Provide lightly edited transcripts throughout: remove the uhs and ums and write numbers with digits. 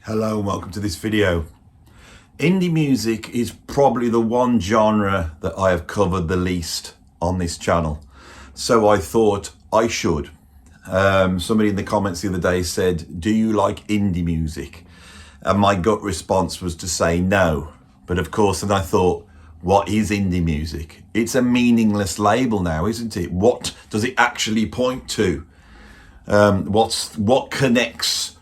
Hello and welcome to this video. Indie music is probably the one genre that I have covered the least on this channel. So I thought I should. Somebody in the comments the other day said, do you like indie music? And my gut response was to say no. But of course, then I thought, what is indie music? It's a meaningless label now, isn't it? What does it actually point to? What connects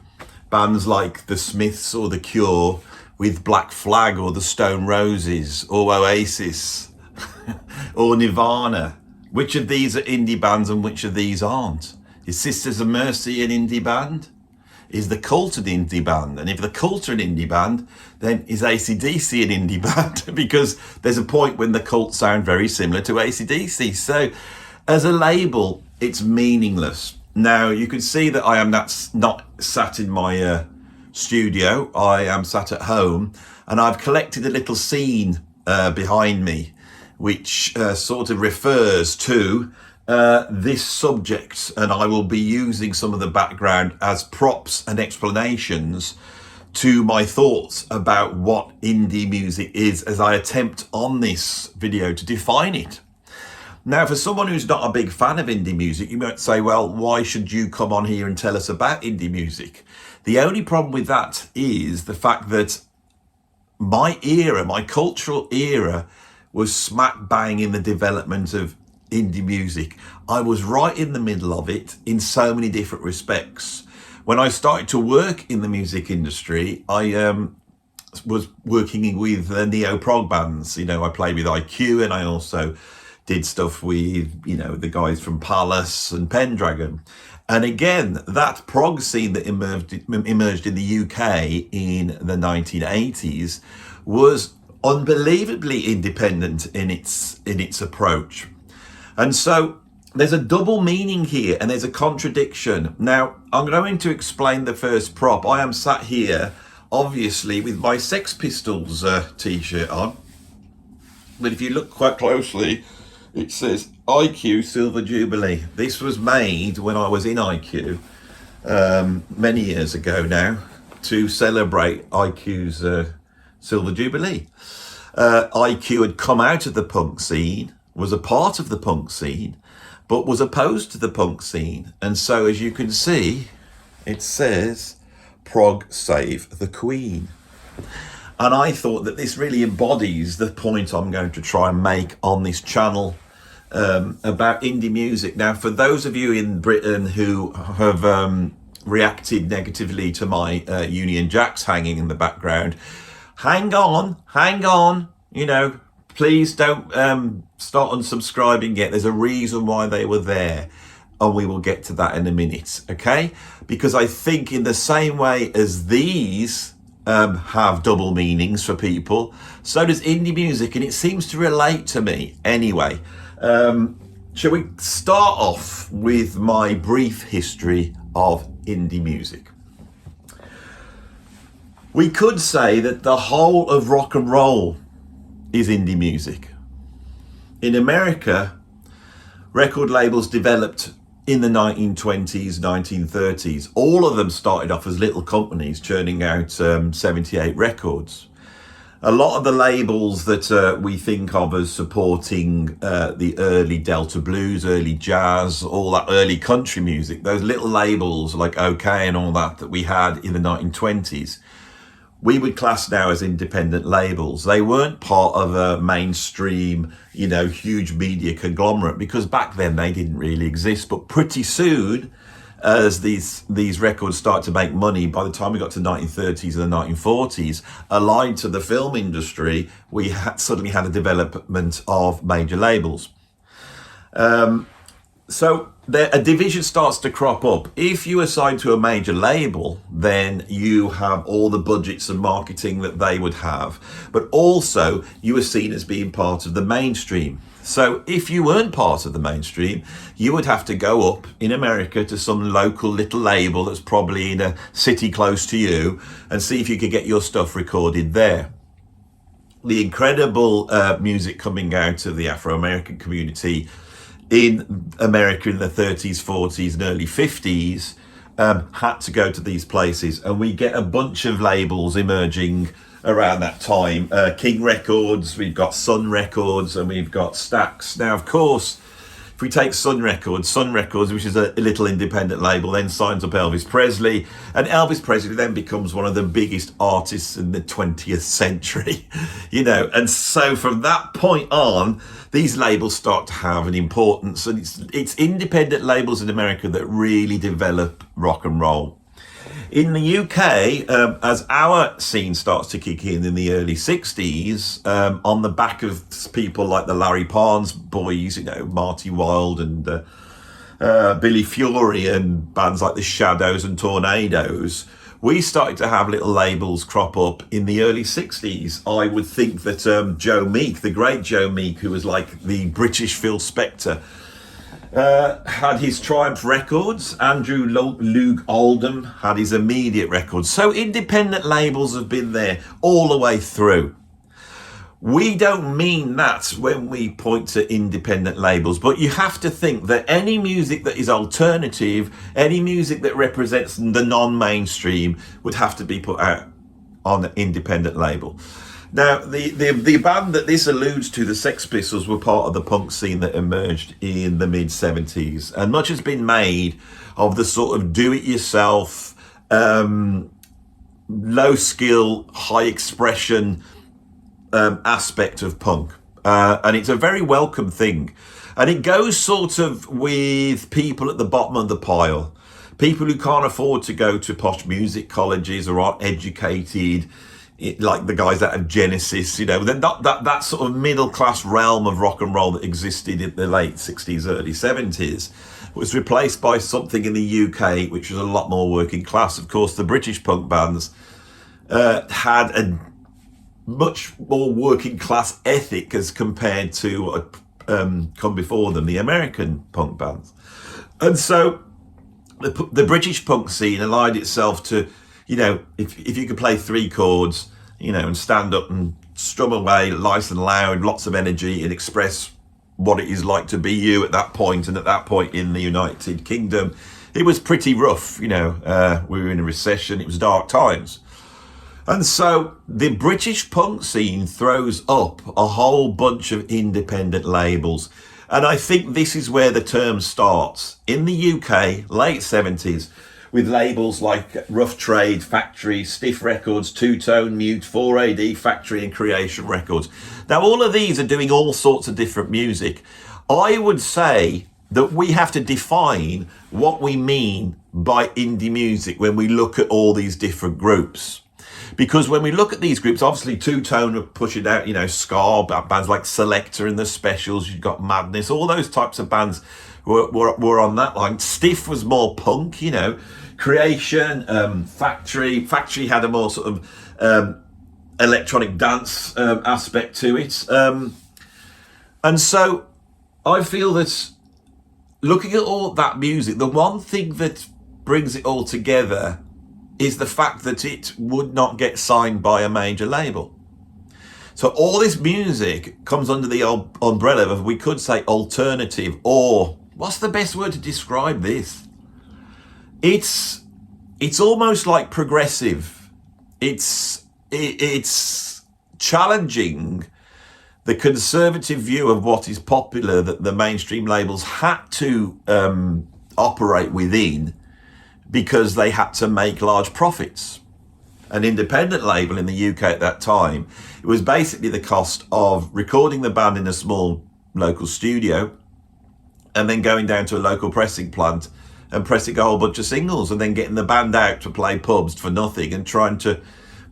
bands like the SMITHS or the Cure with Black Flag or the Stone Roses or Oasis or Nirvana? Which of these are indie bands and which of these aren't? Is Sisters of Mercy an indie band? Is the Cult an indie band? And if the Cult are an indie band, then is AC/DC an indie band? Because there's a point when the Cult sound very similar to AC/DC. So as a label, it's meaningless. Now, you can see that I am not sat in my studio. I am sat at home, and I've collected a little scene behind me, which sort of refers to this subject, and I will be using some of the background as props and explanations to my thoughts about what indie music is as I attempt on this video to define it. Now, for someone who's not a big fan of indie music, you might say, well, why should you come on here and tell us about indie music? The only problem with that is the fact that my era, my cultural era, was smack bang in the development of indie music. I was right in the middle of it in so many different respects. When I started to work in the music industry, I was working with neo-prog bands. You know, I played with IQ, and I also did stuff with, you know, the guys from Palace and Pendragon. And again, that prog scene that emerged in the UK in the 1980s was unbelievably independent in its approach. And so there's a double meaning here, and there's a contradiction. Now, I'm going to explain the first prop. I am sat here, obviously, with my Sex Pistols t-shirt on. But if you look quite closely, it says IQ Silver Jubilee. This was made when I was in IQ many years ago now to celebrate IQ's Silver Jubilee. IQ had come out of the punk scene, was a part of the punk scene, but was opposed to the punk scene. And so, as you can see, it says, Prog Save the Queen. And I thought that this really embodies the point I'm going to try and make on this channel about indie music. Now, for those of you in Britain who have reacted negatively to my Union Jacks hanging in the background, hang on, you know, please don't start unsubscribing yet. There's a reason why they were there, and we will get to that in a minute, okay? Because I think in the same way as these have double meanings for people, so does indie music, and it seems to relate to me anyway. Shall we start off with my brief history of indie music? We could say that the whole of rock and roll is indie music. In America, record labels developed in the 1920s, 1930s. All of them started off as little companies churning out 78 records. A lot of the labels that we think of as supporting the early Delta blues, early jazz, all that early country music, those little labels like OK and all that we had in the 1920s, we would class now as independent labels. They weren't part of a mainstream, you know, huge media conglomerate, because back then they didn't really exist. But pretty soon, as these records start to make money, by the time we got to the 1930s and the 1940s, aligned to the film industry, we suddenly had a development of major labels. So a division starts to crop up. If you assign to a major label, then you have all the budgets and marketing that they would have, but also you are seen as being part of the mainstream. So if you weren't part of the mainstream, you would have to go up in America to some local little label that's probably in a city close to you and see if you could get your stuff recorded there. The incredible music coming out of the Afro-American community in America in the 30s, 40s and early 50s had to go to these places, and we get a bunch of labels emerging around that time. King Records, we've got Sun Records, and we've got Stax. Now, of course, if we take Sun Records, which is a little independent label, then signs up Elvis Presley, and Elvis Presley then becomes one of the biggest artists in the 20th century, you know. And so from that point on, these labels start to have an importance, and it's independent labels in America that really develop rock and roll. In the UK, as our scene starts to kick in the early 60s, on the back of people like the Larry Parnes boys, you know, Marty Wilde and Billy Fury and bands like the Shadows and Tornadoes, we started to have little labels crop up in the early 60s. I would think that Joe Meek, the great Joe Meek, who was like the British Phil Spector, had his Triumph Records. Andrew Loog Oldham had his Immediate Records. So independent labels have been there all the way through. We don't mean that when we point to independent labels, but you have to think that any music that is alternative, any music that represents the non-mainstream, would have to be put out on an independent label. Now, the band that this alludes to, the Sex Pistols, were part of the punk scene that emerged in the mid-70s. And much has been made of the sort of do-it-yourself, low-skill, high-expression aspect of punk. And it's a very welcome thing. And it goes sort of with people at the bottom of the pile. People who can't afford to go to posh music colleges or aren't educated, like the guys that have Genesis, you know, that sort of middle class realm of rock and roll that existed in the late 60s, early 70s was replaced by something in the UK which was a lot more working class. Of course, the British punk bands had a much more working class ethic as compared to what come before them, the American punk bands. And so the British punk scene allied itself to, you know, if you could play three chords, you know, and stand up and strum away nice and loud, lots of energy, and express what it is like to be you at that point. And at that point in the United Kingdom, it was pretty rough, you know. We were in a recession, it was dark times. And so the British punk scene throws up a whole bunch of independent labels. And I think this is where the term starts. In the UK, late 70s, with labels like Rough Trade, Factory, Stiff Records, TwoTone, Mute, 4AD, Factory and Creation Records. Now, all of these are doing all sorts of different music. I would say that we have to define what we mean by indie music when we look at all these different groups. Because when we look at these groups, obviously TwoTone are pushing out, you know, ska, bands like Selector and the Specials, you've got Madness, all those types of bands were on that line. Stiff was more punk, you know. Creation, Factory had a more sort of electronic dance aspect to it. And so I feel that looking at all that music, the one thing that brings it all together is the fact that it would not get signed by a major label. So all this music comes under the umbrella of, we could say, alternative, or what's the best word to describe this? It's almost like progressive. It's challenging the conservative view of what is popular that the mainstream labels had to operate within, because they had to make large profits. An independent label in the UK at that time, it was basically the cost of recording the band in a small local studio and then going down to a local pressing plant and pressing a whole bunch of singles and then getting the band out to play pubs for nothing and trying to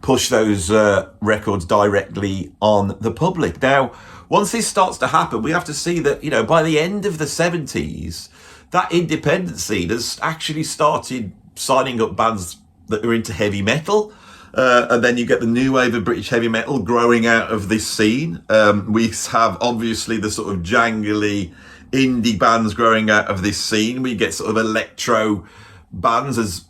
push those records directly on the public. Now, once this starts to happen, we have to see that, you know, by the end of the 70s, that independent scene has actually started signing up bands that are into heavy metal. And then you get the new wave of British heavy metal growing out of this scene. We have obviously the sort of jangly indie bands growing out of this scene. We get sort of electro bands as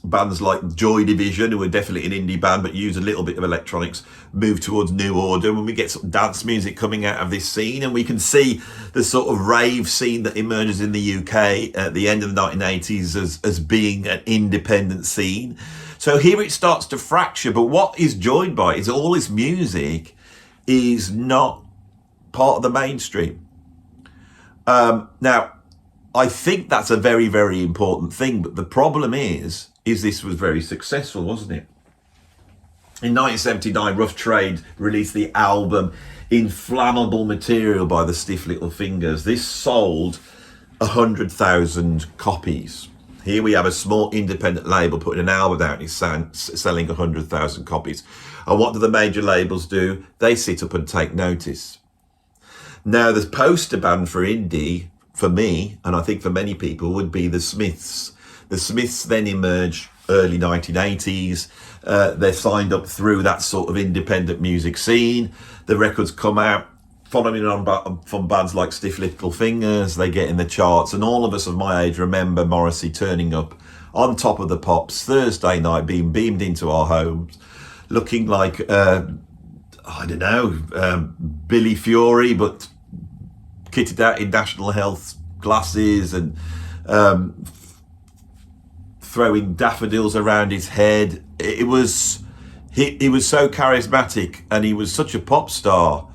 bands like Joy Division, who are definitely an indie band but use a little bit of electronics, move towards New Order, when we get some dance music coming out of this scene, and we can see the sort of rave scene that emerges in the UK at the end of the 1980s as being an independent scene. So here it starts to fracture, but what is joined by is all this music is not part of the mainstream. Now, I think that's a very, very important thing, but the problem is this was very successful, wasn't it? In 1979, Rough Trade released the album Inflammable Material by the Stiff Little Fingers. This sold 100,000 copies. Here we have a small independent label putting an album out and it's selling 100,000 copies. And what do the major labels do? They sit up and take notice. Now, the poster band for indie, for me, and I think for many people, would be the Smiths. The Smiths then emerged early 1980s. They're signed up through that sort of independent music scene. The records come out, following on from bands like Stiff Little Fingers. They get in the charts, and all of us of my age remember Morrissey turning up on Top of the Pops Thursday night, being beamed into our homes, looking like, Billy Fury, but kitted out in National Health glasses and throwing daffodils around his head. He was so charismatic, and he was such a pop star.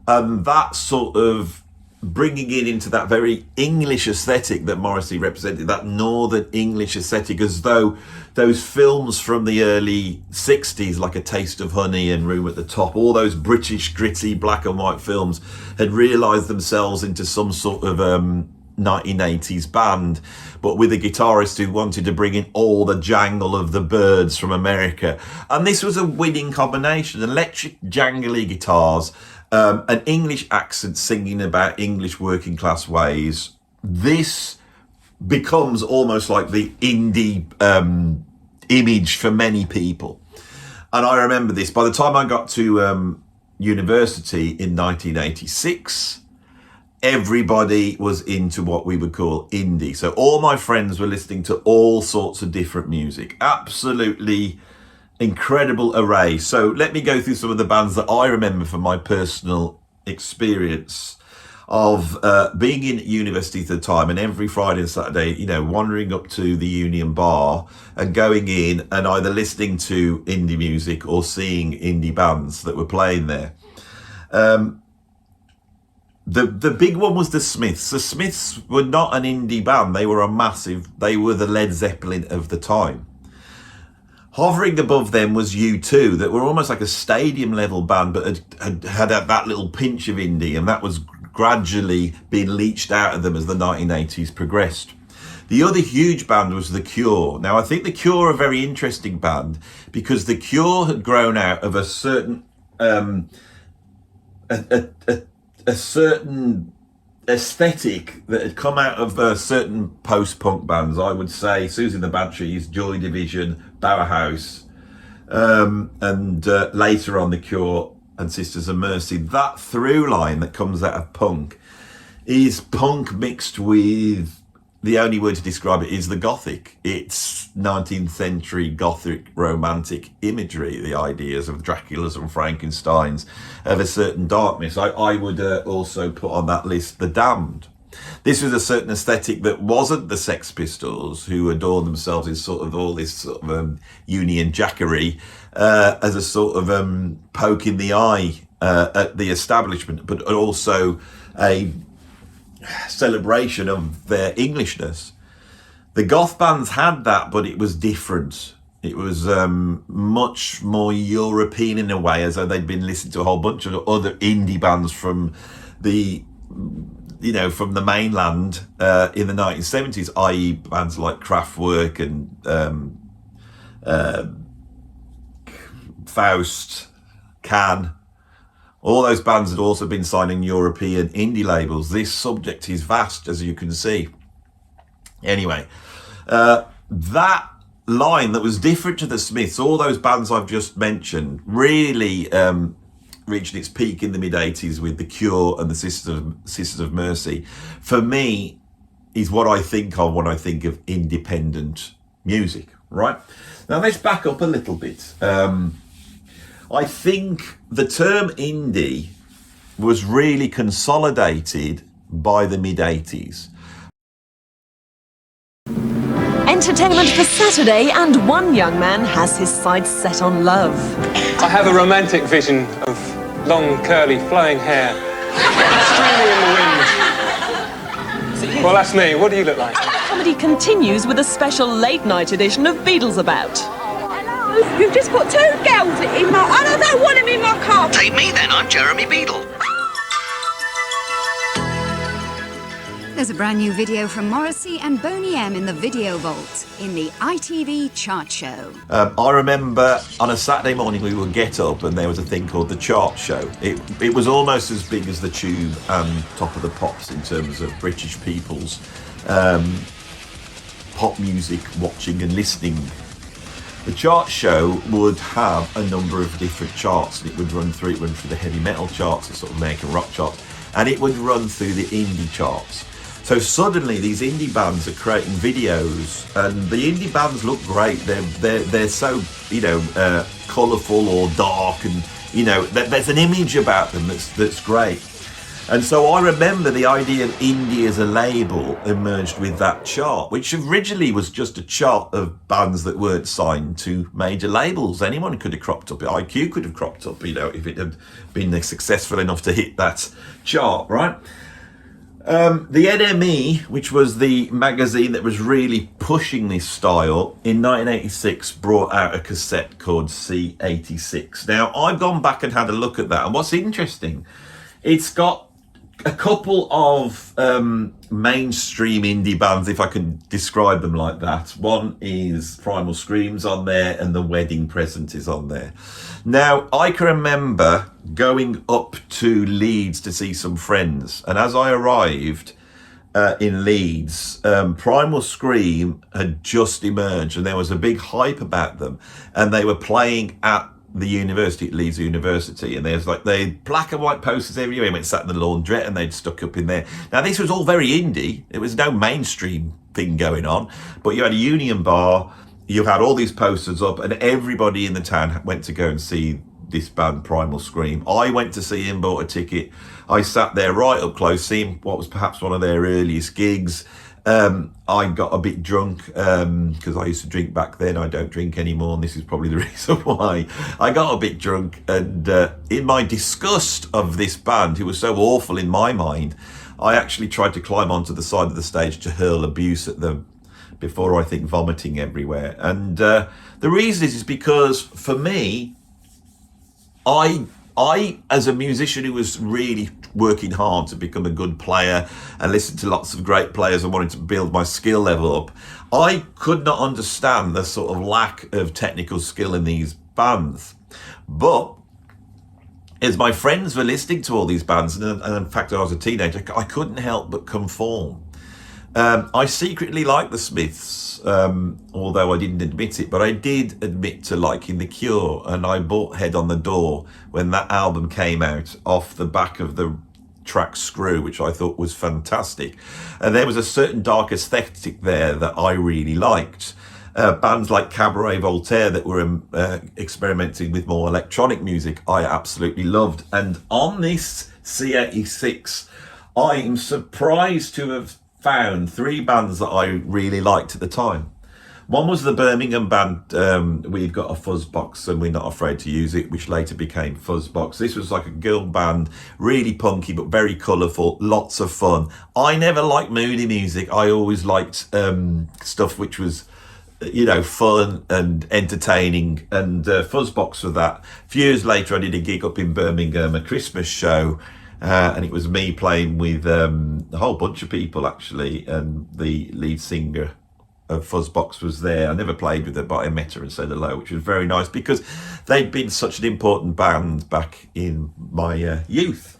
And that sort of bringing it into that very English aesthetic that Morrissey represented, that northern English aesthetic, as though those films from the early 60s, like A Taste of Honey and Room at the Top, all those British gritty black and white films, had realised themselves into some sort of 1980s band, but with a guitarist who wanted to bring in all the jangle of the Byrds from America. And this was a winning combination: electric jangly guitars, an English accent singing about English working class ways. This becomes almost like the indie image for many people. And I remember this, by the time I got to university in 1986, everybody was into what we would call indie. So all my friends were listening to all sorts of different music. Absolutely incredible array. So let me go through some of the bands that I remember from my personal experience of being in university at the time, and every Friday and Saturday, wandering up to the Union Bar and going in and either listening to indie music or seeing indie bands that were playing there. The big one was the Smiths. The Smiths were not an indie band. They were they were the Led Zeppelin of the time. Hovering above them was U2, that were almost like a stadium level band, but had that little pinch of indie, and that was gradually being leached out of them as the 1980s progressed. The other huge band was The Cure. Now, I think The Cure are a very interesting band because The Cure had grown out of a certain a certain aesthetic that had come out of certain post-punk bands. I would say Susie and the Banshees, Joy Division, Bauhaus, and later on The Cure and Sisters of Mercy. That through line that comes out of punk is punk mixed with, the only word to describe it is the Gothic. It's 19th century Gothic romantic imagery, the ideas of Draculas and Frankensteins, of a certain darkness. I would also put on that list The Damned. This was a certain aesthetic that wasn't the Sex Pistols, who adorn themselves in sort of all this sort of Union Jackery as a sort of poke in the eye at the establishment, but also a celebration of their Englishness. The goth bands had that, but it was different. It was much more European in a way, as though they'd been listening to a whole bunch of other indie bands from the mainland in the 1970s, i.e. bands like Kraftwerk and Faust, Can. All those bands had also been signing European indie labels. This subject is vast, as you can see. Anyway, that line that was different to the Smiths, all those bands I've just mentioned, really reached its peak in the mid-80s with The Cure and the Sisters of Mercy. For me, is what I think of when I think of independent music. right? Now let's back up a little bit. I think the term indie was really consolidated by the mid-80s. Entertainment for Saturday, and one young man has his sights set on love. I have a romantic vision of long, curly, flowing hair streaming in the wind. Well, that's me. What do you look like? Comedy continues with a special late-night edition of Beatles About. Hello, you've just got 2 girls in my... I don't want them in my car. Take me then, I'm Jeremy Beadle. There's a brand new video from Morrissey and Boney M in the Video Vault in the ITV Chart Show. I remember on a Saturday morning we would get up and there was a thing called the Chart Show. It was almost as big as the Tube and Top of the Pops in terms of British people's pop music watching and listening. The Chart Show would have a number of different charts, and it would run through the heavy metal charts, the sort of American rock charts, and it would run through the indie charts. So suddenly these indie bands are creating videos, and the indie bands look great. They're so, you know, colourful or dark, and you know there's an image about them that's great. And so I remember the idea of indie as a label emerged with that chart, which originally was just a chart of bands that weren't signed to major labels. Anyone could have cropped up. IQ could have cropped up, you know, if it had been successful enough to hit that chart, right? The NME, which was the magazine that was really pushing this style, in 1986 brought out a cassette called C86. Now, I've gone back and had a look at that, and what's interesting, it's got a couple of mainstream indie bands, if I can describe them like that. One is Primal Scream's on there, and The Wedding Present is on there. Now, I can remember going up to Leeds to see some friends, and as I arrived in Leeds, Primal Scream had just emerged, and there was a big hype about them, and they were playing at the university, at Leeds University, and there's like they black and white posters everywhere. Went sat in the laundrette and they'd stuck up in there. Now this was all very indie. There was no mainstream thing going on, but you had a Union Bar, you had all these posters up, and everybody in the town went to go and see this band Primal Scream. I went to see him, bought a ticket. I sat there right up close, seeing what was perhaps one of their earliest gigs. I got a bit drunk because I used to drink back then. I don't drink anymore, and this is probably the reason why. I got a bit drunk, and in my disgust of this band, who was so awful in my mind, I actually tried to climb onto the side of the stage to hurl abuse at them before, I think, vomiting everywhere. And the reason is because, for me, I, as a musician who was really working hard to become a good player and listened to lots of great players and wanted to build my skill level up, I could not understand the sort of lack of technical skill in these bands. But as my friends were listening to all these bands, and in fact I was a teenager, I couldn't help but conform. I secretly liked the Smiths, although I didn't admit it, but I did admit to liking The Cure, and I bought Head on the Door when that album came out off the back of the track Screw, which I thought was fantastic. And there was a certain dark aesthetic there that I really liked. Bands like Cabaret Voltaire that were experimenting with more electronic music, I absolutely loved. And on this C86, I am surprised to have found 3 bands that I really liked at the time. One was the Birmingham band, We've Got a Fuzzbox and We're Not Afraid to Use It, which later became Fuzzbox. This was like a girl band, really punky but very colourful, lots of fun. I never liked moody music. I always liked stuff which was, you know, fun and entertaining, and Fuzzbox for that. A few years later I did a gig up in Birmingham, a Christmas show, and it was me playing with a whole bunch of people actually, and the lead singer of Fuzzbox was there. I never played with her, but I met her and said hello, which was very nice because they'd been such an important band back in my youth.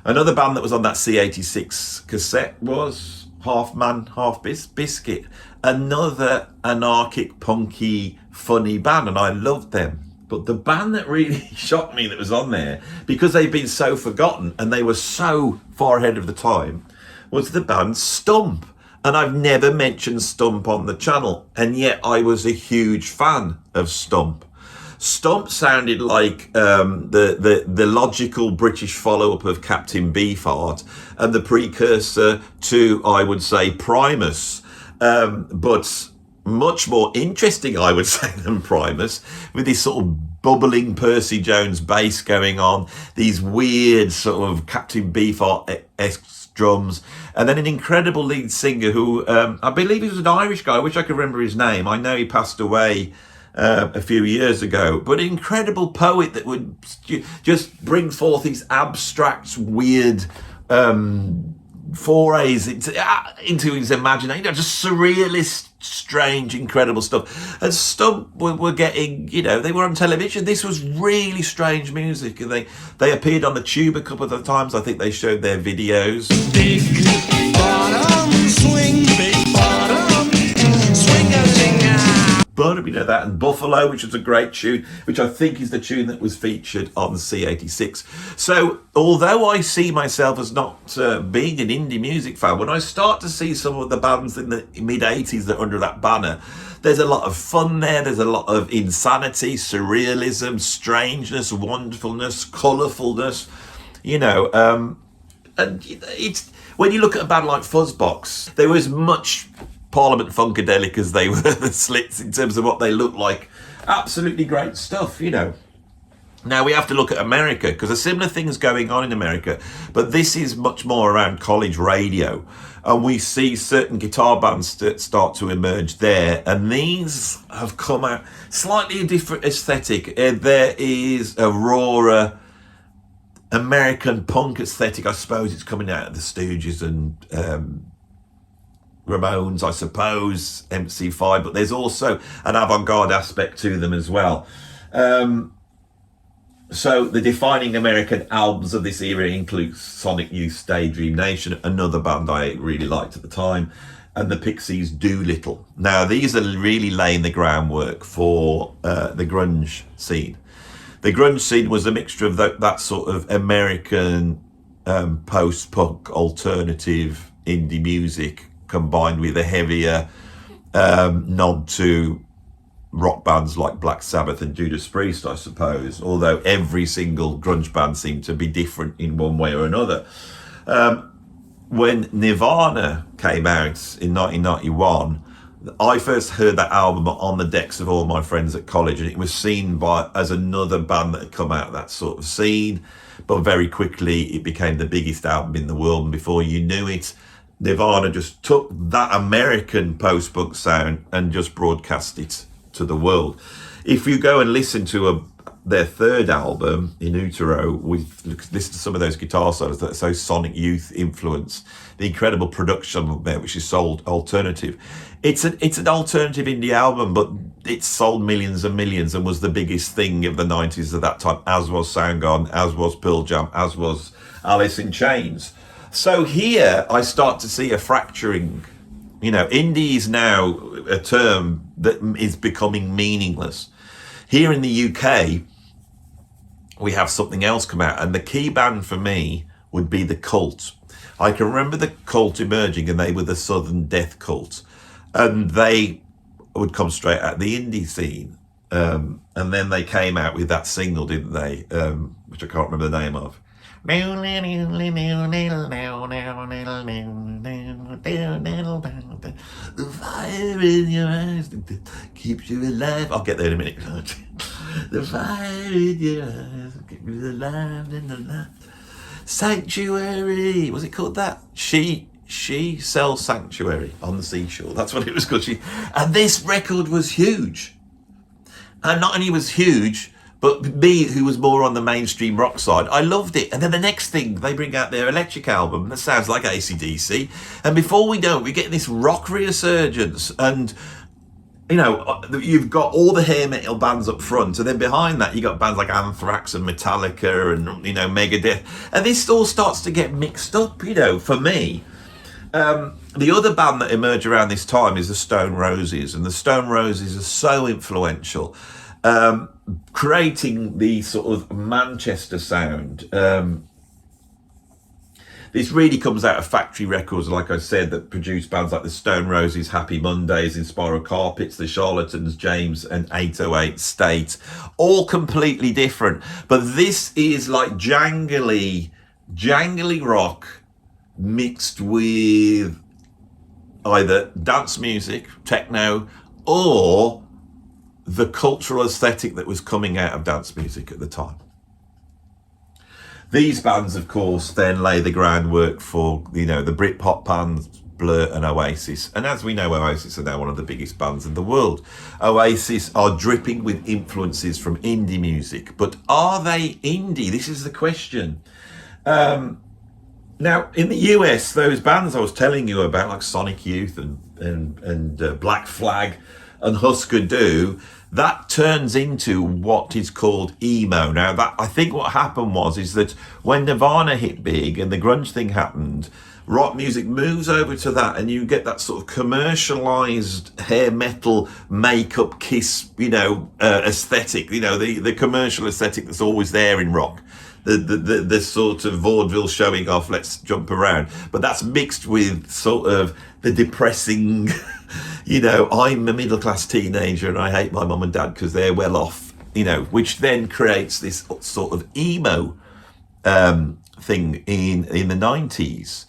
Another band that was on that C86 cassette was Half Man, Half Biscuit, another anarchic, punky, funny band, and I loved them. But the band that really shocked me that was on there, because they've been so forgotten and they were so far ahead of the time, was the band Stump. And I've never mentioned Stump on the channel, and yet I was a huge fan of Stump. Stump sounded like the logical British follow-up of Captain Beefheart and the precursor to, I would say, Primus, but much more interesting, I would say, than Primus, with this sort of bubbling Percy Jones bass going on, these weird sort of Captain Beefheart-esque drums, and then an incredible lead singer who I believe he was an Irish guy. I wish I could remember his name. I know he passed away a few years ago, but an incredible poet that would just bring forth these abstract, weird forays into his imagination, just surrealist, strange, incredible stuff. And Stump were getting, they were on television. This was really strange music, and they appeared on the Tube a couple of times. I think they showed their videos. Big bottom swing, big bottom swing-a-ling-a. Bottom, that, and Buffalo, which was a great tune, which I think is the tune that was featured on C86. So, although I see myself as not being an indie music fan, when I start to see some of the bands in the mid-80s that are under that banner, there's a lot of fun there, there's a lot of insanity, surrealism, strangeness, wonderfulness, colourfulness, and it's, when you look at a band like Fuzzbox, there was much Parliament Funkadelic as they were the Slits in terms of what they look like. Absolutely great stuff, Now we have to look at America, because there's similar things going on in America, but this is much more around college radio, and we see certain guitar bands that start to emerge there, and these have come out slightly a different aesthetic. There is a rawer American punk aesthetic, I suppose. It's coming out of the Stooges and Ramones, I suppose, MC5, but there's also an avant-garde aspect to them as well. So the defining American albums of this era include Sonic Youth's Daydream Nation, another band I really liked at the time, and the Pixies' Doolittle. Now these are really laying the groundwork for the grunge scene. The grunge scene was a mixture of that sort of American post-punk alternative indie music, combined with a heavier nod to rock bands like Black Sabbath and Judas Priest, I suppose, although every single grunge band seemed to be different in one way or another. When Nirvana came out in 1991, I first heard that album on the decks of all my friends at college, and it was seen as another band that had come out of that sort of scene, but very quickly it became the biggest album in the world, and before you knew it, Nirvana just took that American post-punk sound and just broadcast it to the world. If you go and listen to their third album, In Utero, listen to some of those guitar solos that are so Sonic Youth influenced, the incredible production there, which is sold alternative. It's an alternative indie album, but it sold millions and millions and was the biggest thing of the 90s at that time, as was Soundgarden, as was Pearl Jam, as was Alice in Chains. So here I start to see a fracturing. Indie is now a term that is becoming meaningless. Here in the UK, we have something else come out, and the key band for me would be The Cult. I can remember The Cult emerging, and they were the Southern Death Cult, and they would come straight out of the indie scene. And then they came out with that single, didn't they? Which I can't remember the name of. The fire in your eyes keeps you alive. I'll get there in a minute. The fire in your eyes keeps you alive in the night. Sanctuary. Was it called that? She sells Sanctuary on the seashore. That's what it was called. And this record was huge. And not only was huge, but me, who was more on the mainstream rock side, I loved it. And then the next thing, they bring out their electric album that sounds like AC/DC. And before we know it, we get this rock resurgence. And, you've got all the hair metal bands up front. And then behind that, you got bands like Anthrax and Metallica and, Megadeth. And this all starts to get mixed up, for me. The other band that emerged around this time is the Stone Roses. And the Stone Roses are so influential. Creating the sort of Manchester sound. this really comes out of factory records, like I said, that produced bands like the Stone Roses, Happy Mondays, Inspiral Carpets, the Charlatans, James and 808 State, all completely different. But this is like jangly rock mixed with either dance music, techno, or the cultural aesthetic that was coming out of dance music at the time. These bands, of course, then lay the groundwork for, the Britpop bands Blur and Oasis. And as we know, Oasis are now one of the biggest bands in the world. Oasis are dripping with influences from indie music. But are they indie? This is the question. Now, in the US, those bands I was telling you about, like Sonic Youth and Black Flag and Husker Du, that turns into what is called emo. Now, that I think what happened is that when Nirvana hit big and the grunge thing happened, rock music moves over to that, and you get that sort of commercialized hair metal, makeup, Kiss, aesthetic. The commercial aesthetic that's always there in rock. The sort of vaudeville showing off, let's jump around. But that's mixed with sort of the depressing, I'm a middle-class teenager and I hate my mum and dad because they're well off, which then creates this sort of emo thing in the 90s.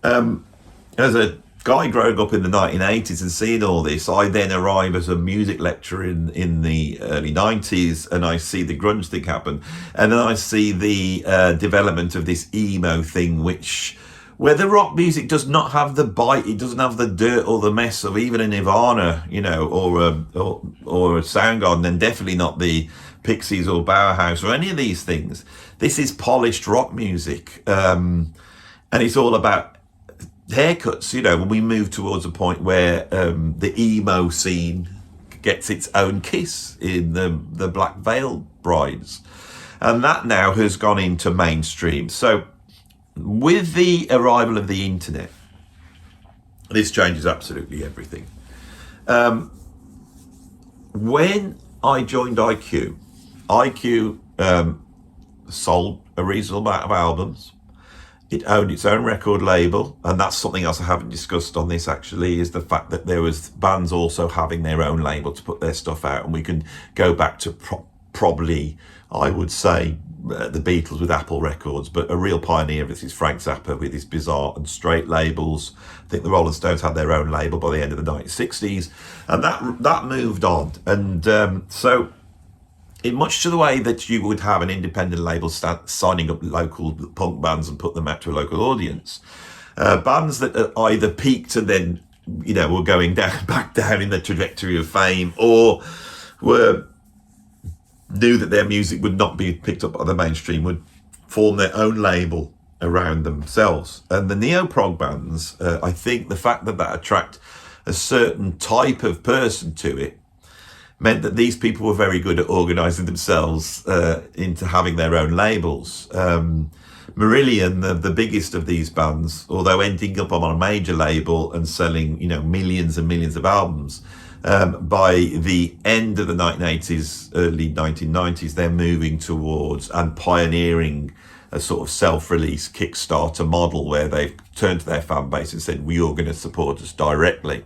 As a guy growing up in the 1980s and seeing all this, I then arrive as a music lecturer in the early 90s, and I see the grunge thing happen, and then I see the development of this emo thing, where the rock music does not have the bite, it doesn't have the dirt or the mess of even a Nirvana, or a Soundgarden, and definitely not the Pixies or Bauhaus or any of these things. This is polished rock music, and it's all about haircuts. When we move towards a point where the emo scene gets its own Kiss in the Black Veil Brides, and that now has gone into mainstream. So with the arrival of the internet, this changes absolutely everything. When I joined IQ sold a reasonable amount of albums. It owned its own record label, and that's something else I haven't discussed on this actually, is the fact that there was bands also having their own label to put their stuff out, and we can go back to probably, I would say, the Beatles with Apple Records, but a real pioneer of this is Frank Zappa with his Bizarre and Straight labels. I think the Rolling Stones had their own label by the end of the 1960s, and that moved on. And so in much to the way that you would have an independent label signing up local punk bands and put them out to a local audience, bands that either peaked and then, were going back down in the trajectory of fame, or knew that their music would not be picked up by the mainstream, would form their own label around themselves. And the neo-prog bands, I think the fact that attract a certain type of person to it, meant that these people were very good at organising themselves into having their own labels. Marillion, the biggest of these bands, although ending up on a major label and selling, millions and millions of albums, by the end of the 1980s, early 1990s, they're moving towards and pioneering a sort of self-release Kickstarter model where they've turned to their fan base and said, you're going to support us directly.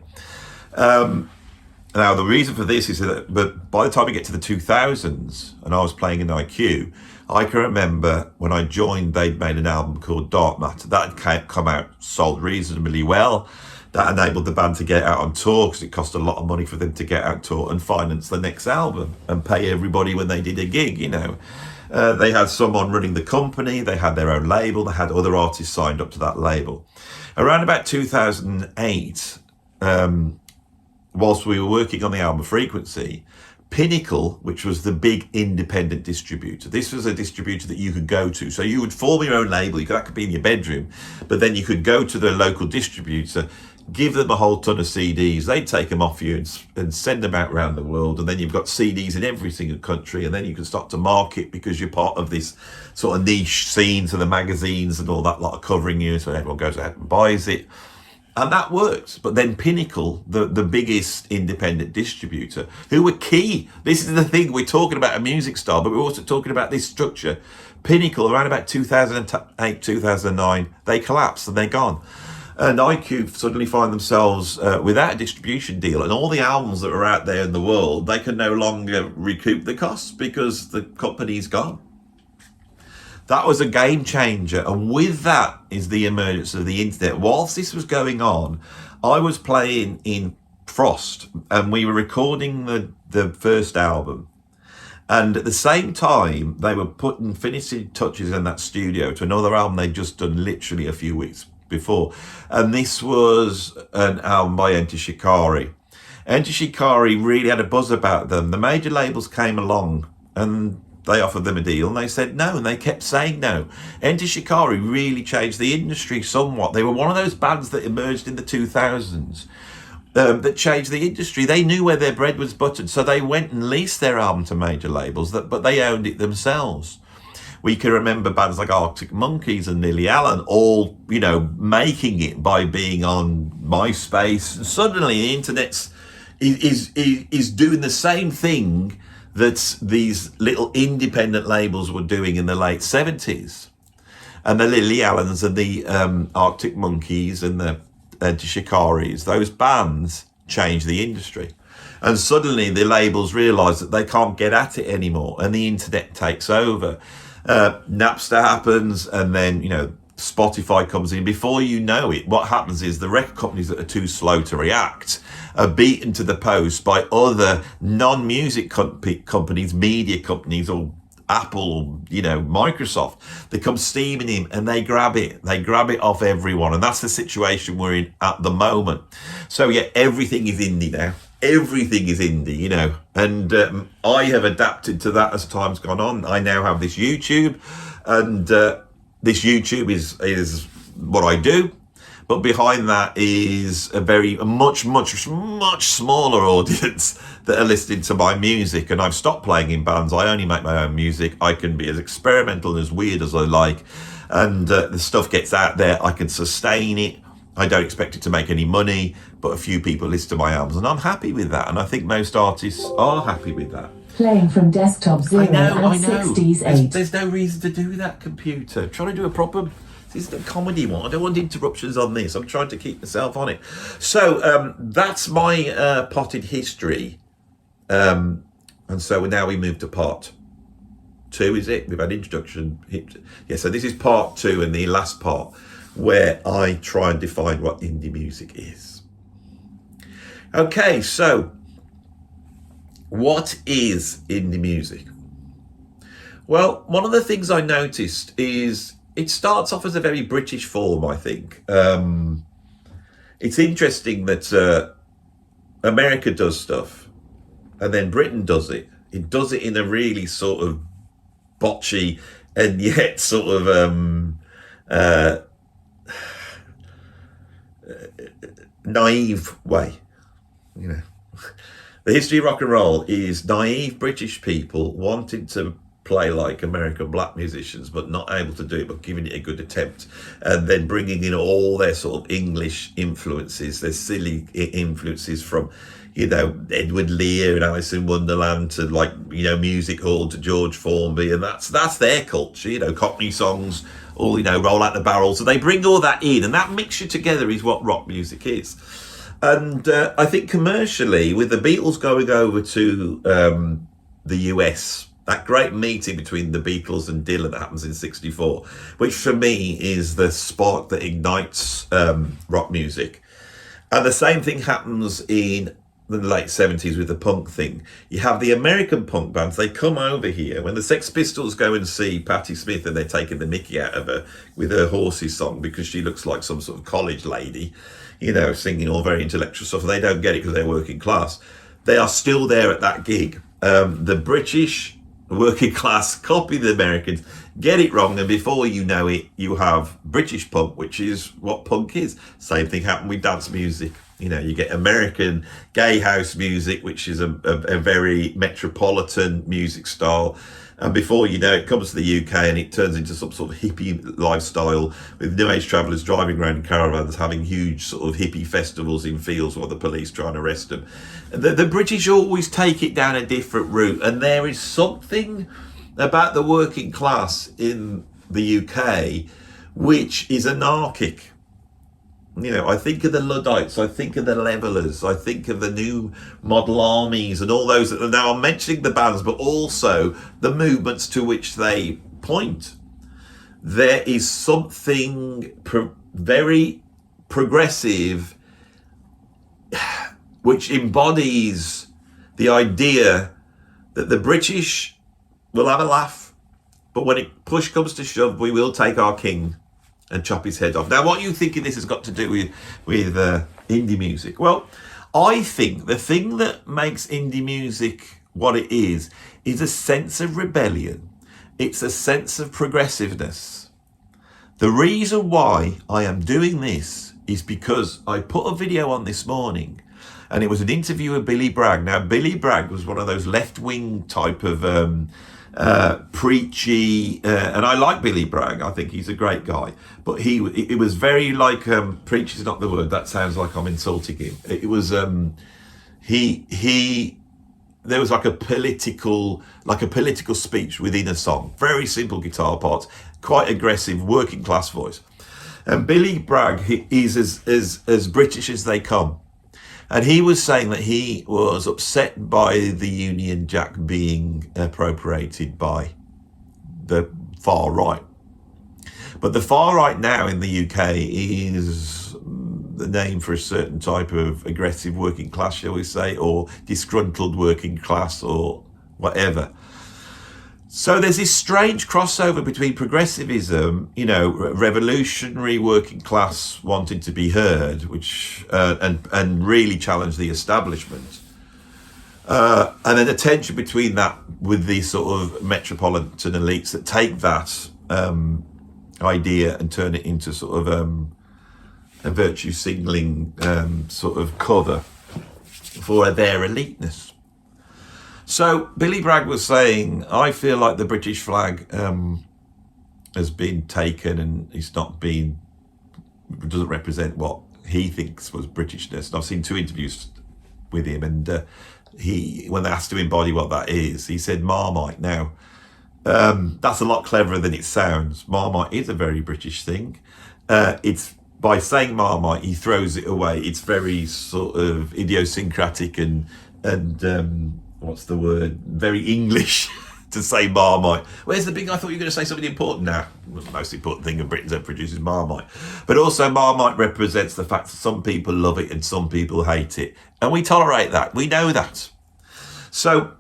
Now, the reason for this is that, but by the time we get to the 2000s, and I was playing in IQ, I can remember when I joined, they'd made an album called Dark Matter. That had come out, sold reasonably well. That enabled the band to get out on tour, because it cost a lot of money for them to get out tour and finance the next album and pay everybody when they did a gig, They had someone running the company, they had their own label, they had other artists signed up to that label. Around about 2008, whilst we were working on the album Frequency, Pinnacle, which was the big independent distributor, this was a distributor that you could go to. So you would form your own label, that could be in your bedroom, but then you could go to the local distributor, give them a whole ton of CDs, they'd take them off you and send them out around the world, and then you've got CDs in every single country, and then you can start to market because you're part of this sort of niche scene, so the magazines and all that lot are covering you, so everyone goes ahead and buys it. And that worked. But then Pinnacle, the biggest independent distributor, who were key. This is the thing, we're talking about a music style, but we're also talking about this structure. Pinnacle, around about 2008, 2009, they collapsed and they're gone. And IQ suddenly find themselves without a distribution deal, and all the albums that are out there in the world, they can no longer recoup the costs because the company's gone. That was a game changer, and with that is the emergence of the internet. Whilst this was going on, I was playing in Frost, and we were recording the first album. And at the same time, they were putting finishing touches in that studio to another album they'd just done literally a few weeks before. And this was an album by Enter Shikari. Enter Shikari really had a buzz about them. The major labels came along and they offered them a deal and they said no, and they kept saying no. Enter Shikari really changed the industry somewhat. They were one of those bands that emerged in the 2000s that changed the industry. They knew where their bread was buttered, so they went and leased their album to major labels, but they owned it themselves. We can remember bands like Arctic Monkeys and Lily Allen all, you know, making it by being on MySpace. And suddenly the internet is doing the same thing that these little independent labels were doing in the late 70s. And the Lily Allens and the Arctic Monkeys and the Shikaris, those bands changed the industry. And suddenly the labels realise that they can't get at it anymore, and the internet takes over. Napster happens, and then, you know, Spotify comes in. Before you know it, what happens is the record companies that are too slow to react are beaten to the post by other non-music companies, media companies, or Apple, or, you know, Microsoft. They come steaming in and they grab it off everyone, and that's the situation we're in at the moment. So yeah, everything is indie now. Everything is indie, you know, and I have adapted to that as time's gone on. I now have this YouTube, and this YouTube is what I do, but behind that is a much smaller audience that are listening to my music. And I've stopped playing in bands. I only make my own music. I can be as experimental and as weird as I like, and the stuff gets out there. I can sustain it. I don't expect it to make any money, but a few people listen to my albums, and I'm happy with that. And I think most artists are happy with that. Playing from desktop 0 and 60s 8. There's no reason to do that, computer. I'm trying to do a proper... This is a comedy one. I don't want interruptions on this. I'm trying to keep myself on it. So that's my potted history. And so now we move to part 2, is it? We've had introduction. Yeah, so this is part 2 and the last part, where I try and define what indie music is. Okay, so what is indie music? Well, one of the things I noticed is it starts off as a very British form, I think. It's interesting that America does stuff and then Britain does it. It does it in a really sort of botchy and yet sort of naive way, you know. The history of rock and roll is naive British people wanting to play like American black musicians, but not able to do it, but giving it a good attempt, and then bringing in all their sort of English influences, their silly influences from, you know, Edward Lear and Alice in Wonderland to, like, you know, Music Hall to George Formby, and that's their culture, you know, Cockney songs, all, you know, Roll Out the Barrel. So they bring all that in, and that mixture together is what rock music is. And I think commercially, with the Beatles going over to the US, that great meeting between the Beatles and Dylan that happens in '64, which for me is the spark that ignites rock music. And the same thing happens in the late 70s with the punk thing. You have the American punk bands, they come over here. When the Sex Pistols go and see Patti Smith and they're taking the mickey out of her with her Horses song because she looks like some sort of college lady, you know, singing all very intellectual stuff. They don't get it because they're working class. They are still there at that gig. The British working class copy the Americans, get it wrong, and before you know it, you have British punk, which is what punk is. Same thing happened with dance music. You know, you get American gay house music, which is a very metropolitan music style. And before you know it, comes to the UK and it turns into some sort of hippie lifestyle with New Age travellers driving around in caravans, having huge sort of hippie festivals in fields while the police try and arrest them. The British always take it down a different route. And there is something about the working class in the UK which is anarchic. You know, I think of the Luddites, I think of the Levellers, I think of the new model armies and all those. Now I'm mentioning the bands, but also the movements to which they point. There is something very progressive which embodies the idea that the British will have a laugh, but when push comes to shove, we will take our king and chop his head off. Now, what you thinking this has got to do with indie music? Well, I think the thing that makes indie music what it is a sense of rebellion. It's a sense of progressiveness. The reason why I am doing this is because I put a video on this morning, and it was an interview with Billy Bragg. Now, Billy Bragg was one of those left-wing type of preachy, and I like Billy Bragg. I think he's a great guy, but it was very like preach is not the word. That sounds like I'm insulting him. It was there was like a political speech within a song. Very simple guitar parts, quite aggressive working class voice. And Billy Bragg, he is as British as they come. And he was saying that he was upset by the Union Jack being appropriated by the far right. But the far right now in the UK is the name for a certain type of aggressive working class, shall we say, or disgruntled working class or whatever. So there's this strange crossover between progressivism, you know, revolutionary working class wanting to be heard, which and really challenge the establishment, and then a tension between that with these sort of metropolitan elites that take that idea and turn it into sort of a virtue signaling sort of cover for their eliteness. So Billy Bragg was saying, I feel like the British flag has been taken and doesn't represent what he thinks was Britishness. And I've seen 2 interviews with him, and when they asked to embody what that is, he said Marmite. Now, that's a lot cleverer than it sounds. Marmite is a very British thing. It's by saying Marmite, he throws it away. It's very sort of idiosyncratic and what's the word? Very English to say Marmite. Where's the big? I thought you were going to say something important now. Well, the most important thing in Britain that produces Marmite. But also Marmite represents the fact that some people love it and some people hate it. And we tolerate that. We know that. So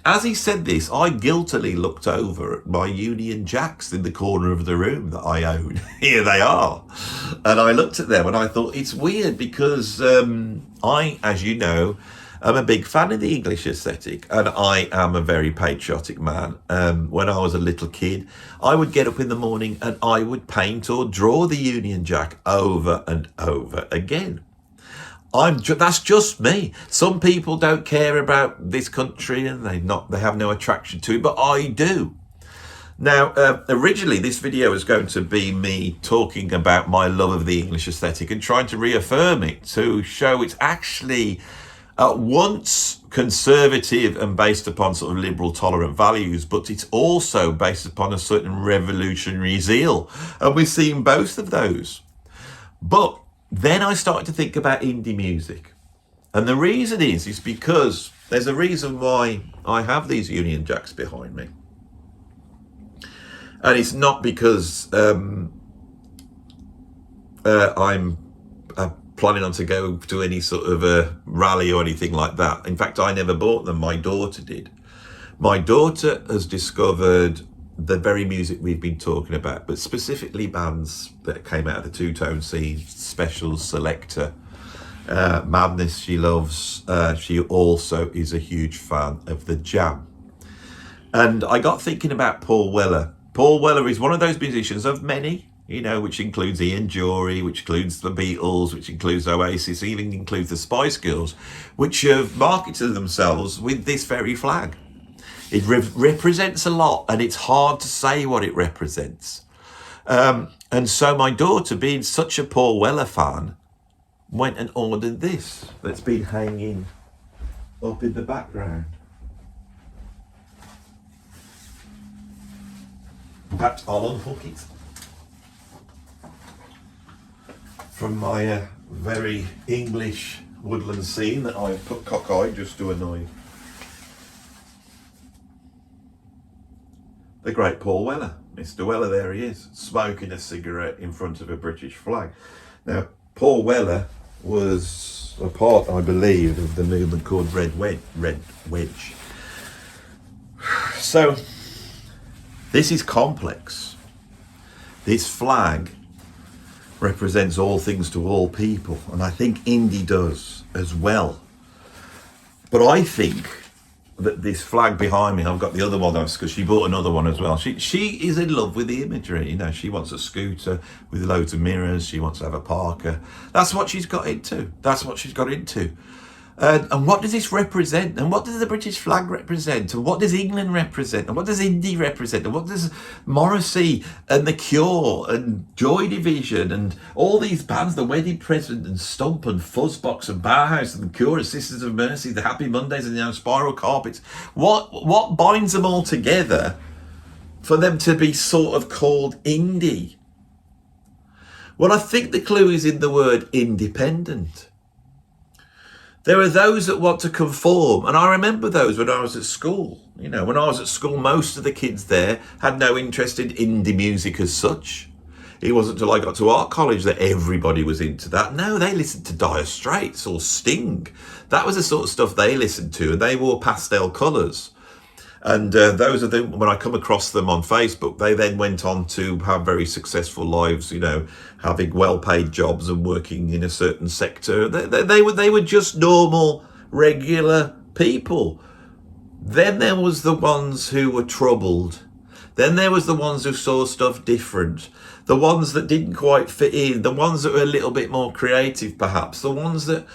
as he said this, I guiltily looked over at my Union Jacks in the corner of the room that I own. Here they are. And I looked at them and I thought, it's weird because I, as you know, I'm a big fan of the English aesthetic, and I am a very patriotic man. When I was a little kid, I would get up in the morning and I would paint or draw the Union Jack over and over again. That's just me. Some people don't care about this country and they have no attraction to it, but I do. Now, originally this video was going to be me talking about my love of the English aesthetic and trying to reaffirm it, to show it's actually at once conservative and based upon sort of liberal, tolerant values, but it's also based upon a certain revolutionary zeal. And we've seen both of those. But then I started to think about indie music. And the reason is because there's a reason why I have these Union Jacks behind me. And it's not because I'm planning on to go to any sort of a rally or anything like that. In fact, I never bought them. My daughter did. My daughter has discovered the very music we've been talking about, but specifically bands that came out of the two-tone scene, Specials, Selector, Madness she loves. She also is a huge fan of The Jam. And I got thinking about Paul Weller. Paul Weller is one of those musicians of many you know, which includes Ian Dury, which includes the Beatles, which includes Oasis, even includes the Spice Girls, which have marketed themselves with this very flag. It represents a lot, and it's hard to say what it represents. And so my daughter, being such a Paul Weller fan, went and ordered this that's been hanging up in the background. In fact, I'll unhook it from my very English woodland scene that I've put cockeyed just to annoy the great Paul Weller. Mr. Weller, there he is, smoking a cigarette in front of a British flag. Now, Paul Weller was a part, I believe, of the movement called Red Wedge. So, this is complex. This flag represents all things to all people, and I think indie does as well. But I think that this flag behind me, I've got the other one because she bought another one as well. She is in love with the imagery. You know, she wants a scooter with loads of mirrors. She wants to have a Parker. That's what she's got into. And what does this represent? And what does the British flag represent? And what does England represent? And what does indie represent? And what does Morrissey and The Cure and Joy Division and all these bands, The Wedding Present and Stump and Fuzzbox and Bauhaus and The Cure and Sisters of Mercy, The Happy Mondays and, you know, Spiral Carpets, what binds them all together for them to be sort of called indie? Well, I think the clue is in the word independent. There are those that want to conform, and I remember those when I was at school. You know, when I was at school, most of the kids there had no interest in indie music as such. It wasn't until I got to art college that everybody was into that. No, they listened to Dire Straits or Sting. That was the sort of stuff they listened to, and they wore pastel colours. And those are the, when I come across them on Facebook, they then went on to have very successful lives, you know, having well-paid jobs and working in a certain sector. They were just normal, regular people. Then there was the ones who were troubled. Then there was the ones who saw stuff different. The ones that didn't quite fit in. The ones that were a little bit more creative, perhaps. The ones that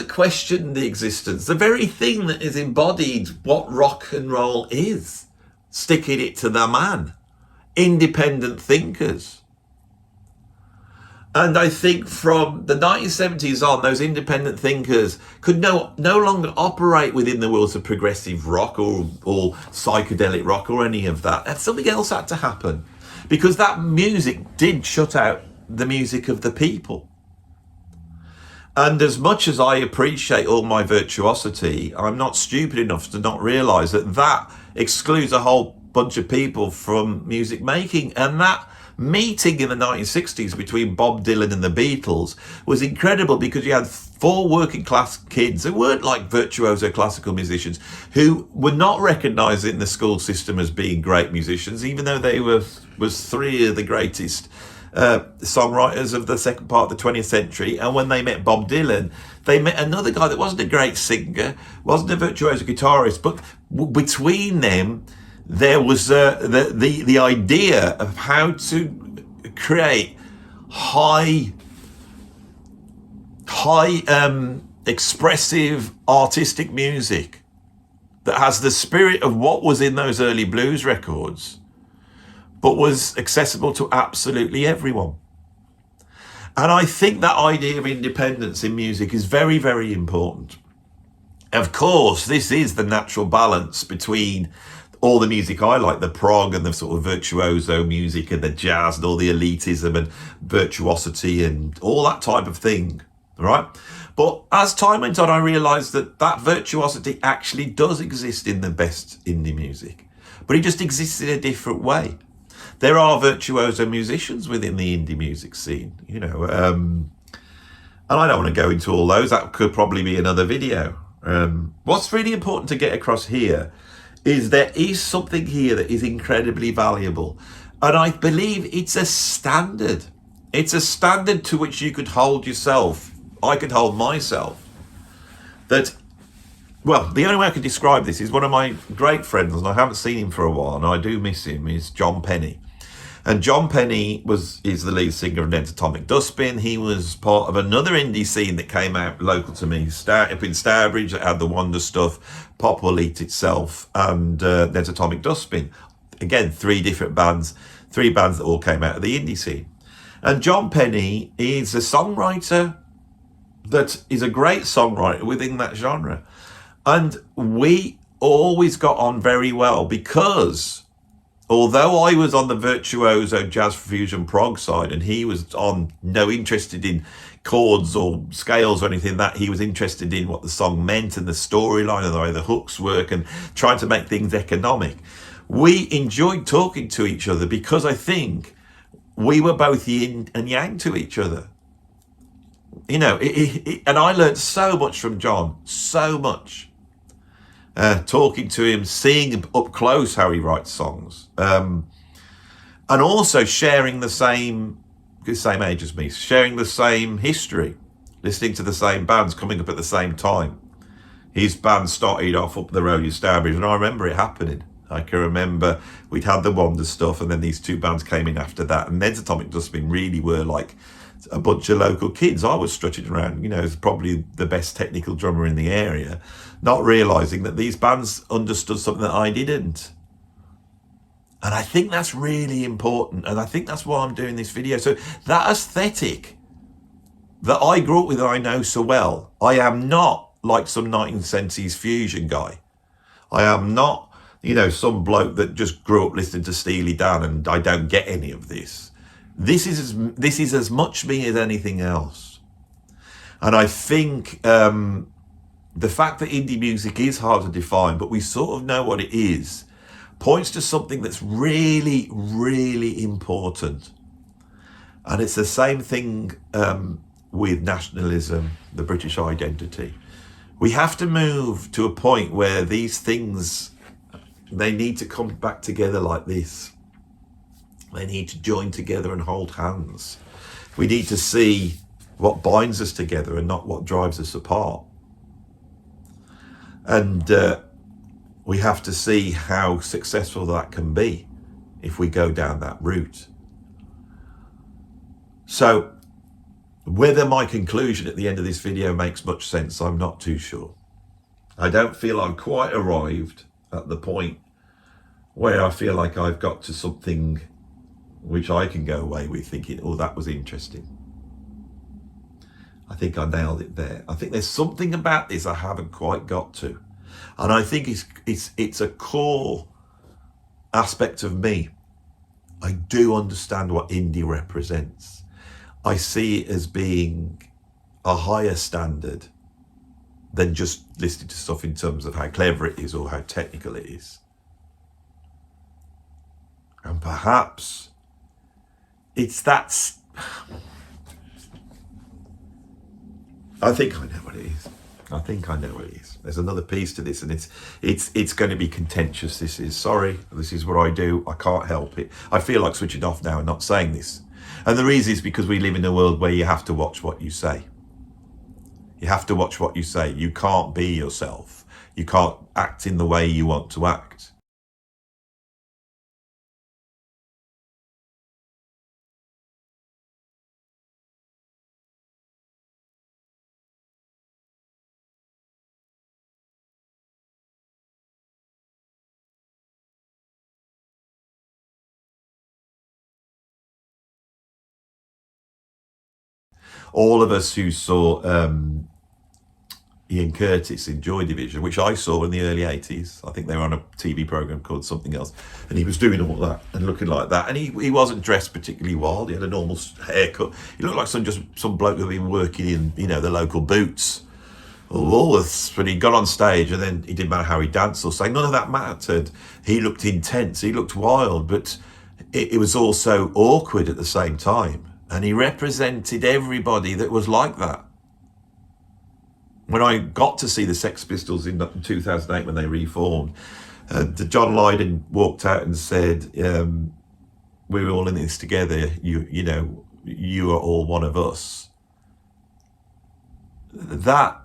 questioned the existence, the very thing that is embodied what rock and roll is, sticking it to the man, independent thinkers. And I think from the 1970s on, those independent thinkers could no longer operate within the worlds of progressive rock or psychedelic rock or any of that. And something else had to happen, because that music did shut out the music of the people. And as much as I appreciate all my virtuosity, I'm not stupid enough to not realise that excludes a whole bunch of people from music making. And that meeting in the 1960s between Bob Dylan and the Beatles was incredible, because you had 4 working class kids who weren't like virtuoso classical musicians, who were not recognised in the school system as being great musicians, even though they was 3 of the greatest songwriters of the second part of the 20th century. And when they met Bob Dylan, they met another guy that wasn't a great singer, wasn't a virtuoso guitarist, but between them there was the idea of how to create high expressive artistic music that has the spirit of what was in those early blues records, but was accessible to absolutely everyone. And I think that idea of independence in music is very, very important. Of course, this is the natural balance between all the music I like, the prog and the sort of virtuoso music and the jazz and all the elitism and virtuosity and all that type of thing, right? But as time went on, I realised that virtuosity actually does exist in the best indie music, but it just exists in a different way. There are virtuoso musicians within the indie music scene, you know, and I don't want to go into all those. That could probably be another video. What's really important to get across here is there is something here that is incredibly valuable. And I believe it's a standard. It's a standard to which you could hold yourself. I could hold myself. That, well, the only way I could describe this is one of my great friends, and I haven't seen him for a while, and I do miss him, is John Penny. And John Penny is the lead singer of Atomic Dustbin. He was part of another indie scene that came out local to me, up in Stourbridge, that had the Wonder Stuff, Pop Will Eat Itself, and Atomic Dustbin. Again, three bands that all came out of the indie scene. And John Penny is a songwriter that is a great songwriter within that genre. And we always got on very well because although I was on the virtuoso jazz fusion prog side and he was interested in chords or scales or anything, that he was interested in what the song meant and the storyline and the way the hooks work and trying to make things economic. We enjoyed talking to each other because I think we were both yin and yang to each other. You know, and I learned so much from John, so much. Talking to him, seeing him up close how he writes songs, and also sharing the same age as me, sharing the same history, listening to the same bands coming up at the same time. His band started off up the road in Stourbridge, and I remember it happening. I can remember we'd had the Wonder Stuff, and then these two bands came in after that, and Ned's Atomic Dustbin really were like a bunch of local kids. I was strutting around, you know, as probably the best technical drummer in the area, not realising that these bands understood something that I didn't. And I think that's really important, and I think that's why I'm doing this video. So that aesthetic that I grew up with and I know so well, I am not like some 1970s fusion guy. I am not, you know, some bloke that just grew up listening to Steely Dan and I don't get any of this. This is as much me as anything else. And I think the fact that indie music is hard to define, but we sort of know what it is, points to something that's really, really important. And it's the same thing with nationalism, the British identity. We have to move to a point where these things, they need to come back together like this. They need to join together and hold hands. We need to see what binds us together and not what drives us apart. And we have to see how successful that can be if we go down that route. So whether my conclusion at the end of this video makes much sense, I'm not too sure. I don't feel I'm quite arrived at the point where I feel like I've got to something which I can go away with thinking, oh, that was interesting. I think I nailed it there. I think there's something about this I haven't quite got to. And I think it's a core aspect of me. I do understand what indie represents. I see it as being a higher standard than just listening to stuff in terms of how clever it is or how technical it is. And perhaps it's that. I think I know what it is. I think I know what it is. There's another piece to this, and it's going to be contentious. This is what I do. I can't help it. I feel like switching off now and not saying this. And the reason is because we live in a world where you have to watch what you say. You have to watch what you say. You can't be yourself. You can't act in the way you want to act. All of us who saw Ian Curtis in Joy Division, which I saw in the early 80s. I think they were on a TV programme called something else. And he was doing all that and looking like that. And he wasn't dressed particularly wild. He had a normal haircut. He looked like some bloke who'd been working in, you know, the local Boots or Woolworths. But he got on stage and then it didn't matter how he danced or sang. None of that mattered. He looked intense. He looked wild. But it was also awkward at the same time. And he represented everybody that was like that. When I got to see the Sex Pistols in 2008 when they reformed, John Lydon walked out and said, we're all in this together, you are all one of us. That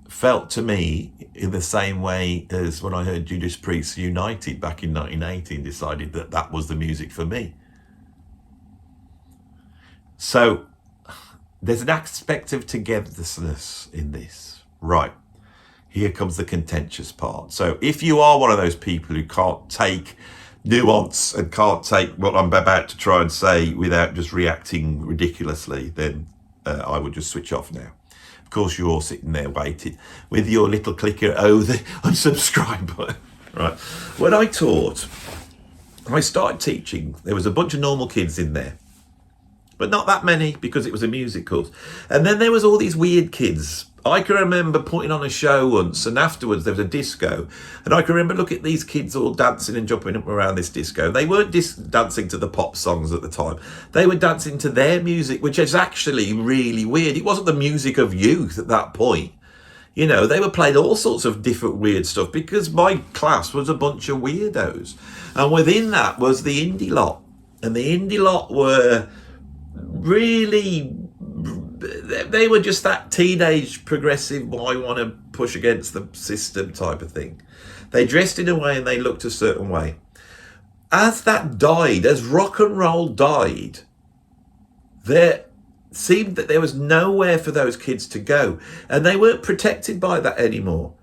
felt to me in the same way as when I heard Judas Priest United back in 1980 and decided that that was the music for me. So there's an aspect of togetherness in this. Right, here comes the contentious part. So if you are one of those people who can't take nuance and can't take what I'm about to try and say without just reacting ridiculously, then I would just switch off now. Of course, you're all sitting there waiting with your little clicker, the unsubscribe button. Right. When I taught, I started teaching, there was a bunch of normal kids in there, but not that many because it was a music course. And then there was all these weird kids. I can remember putting on a show once, and afterwards there was a disco, and I can remember looking at these kids all dancing and jumping up around this disco. They weren't dancing to the pop songs at the time. They were dancing to their music, which is actually really weird. It wasn't the music of youth at that point. You know, they were playing all sorts of different weird stuff because my class was a bunch of weirdos. And within that was the indie lot. And the indie lot were really, they were just that teenage progressive, I want to push against the system type of thing. They dressed in a way and they looked a certain way. As that died, as rock and roll died, there seemed that there was nowhere for those kids to go, and they weren't protected by that anymore.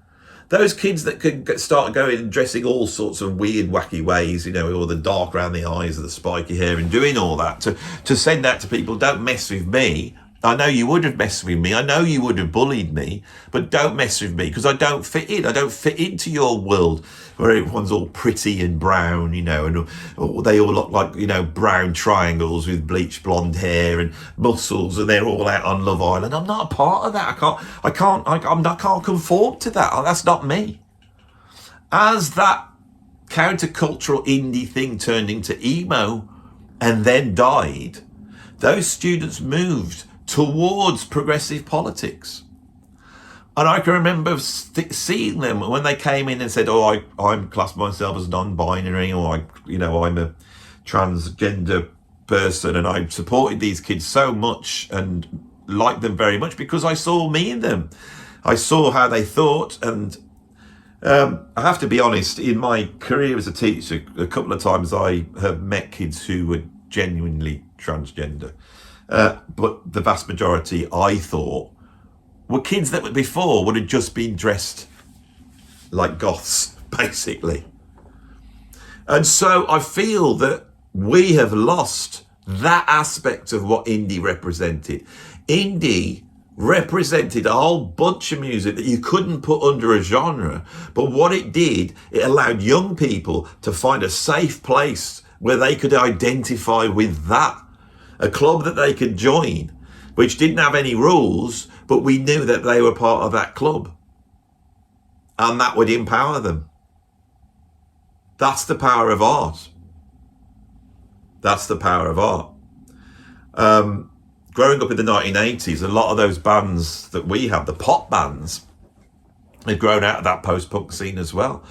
Those kids that could start going and dressing all sorts of weird, wacky ways, you know, all the dark around the eyes, the spiky hair, and doing all that to send out to people, don't mess with me. I know you would have messed with me. I know you would have bullied me, but don't mess with me because I don't fit in. I don't fit into your world where everyone's all pretty and brown, you know, and they all look like, you know, brown triangles with bleached blonde hair and muscles, and they're all out on Love Island. I'm not a part of that. I can't conform to that. That's not me. As that countercultural indie thing turned into emo and then died, those students moved towards progressive politics. And I can remember seeing them when they came in and said, oh, I'm classed myself as non-binary, or I'm a transgender person, and I supported these kids so much and liked them very much because I saw me in them. I saw how they thought, and I have to be honest, in my career as a teacher, a couple of times I have met kids who were genuinely transgender. But the vast majority, I thought, were kids that before would have just been dressed like goths, basically. And so I feel that we have lost that aspect of what indie represented. Indie represented a whole bunch of music that you couldn't put under a genre, but what it did, it allowed young people to find a safe place where they could identify with that. A club that they could join, which didn't have any rules, but we knew that they were part of that club. And that would empower them. That's the power of art. That's the power of art. Growing up in the 1980s, a lot of those bands that we have, the pop bands, had grown out of that post-punk scene as well.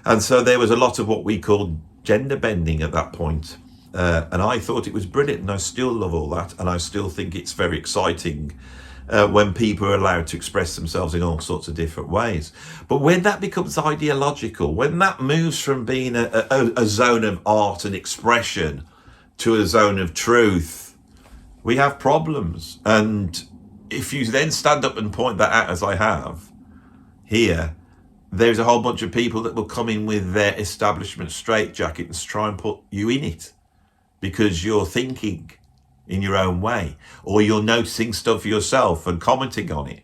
And so there was a lot of what we called gender bending at that point. And I thought it was brilliant, and I still love all that, and I still think it's very exciting when people are allowed to express themselves in all sorts of different ways. But when that becomes ideological, when that moves from being a zone of art and expression to a zone of truth, we have problems. And if you then stand up and point that out, as I have here, there's a whole bunch of people that will come in with their establishment straitjacket and try and put you in it, because you're thinking in your own way, or you're noticing stuff yourself and commenting on it.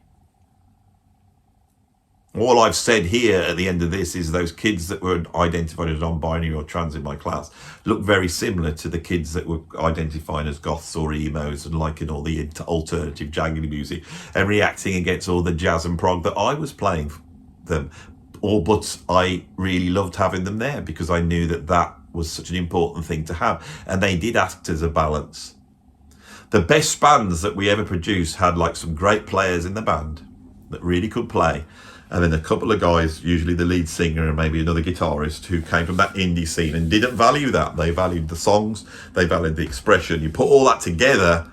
All I've said here at the end of this is those kids that were identified as non-binary or trans in my class look very similar to the kids that were identifying as goths or emos and liking all the alternative jangly music and reacting against all the jazz and prog that I was playing them. But I really loved having them there because I knew that that was such an important thing to have, and they did act as a balance. The best bands that we ever produced had like some great players in the band that really could play, and then a couple of guys, usually the lead singer and maybe another guitarist, who came from that indie scene and didn't value that. They valued the songs, they valued the expression. You put all that together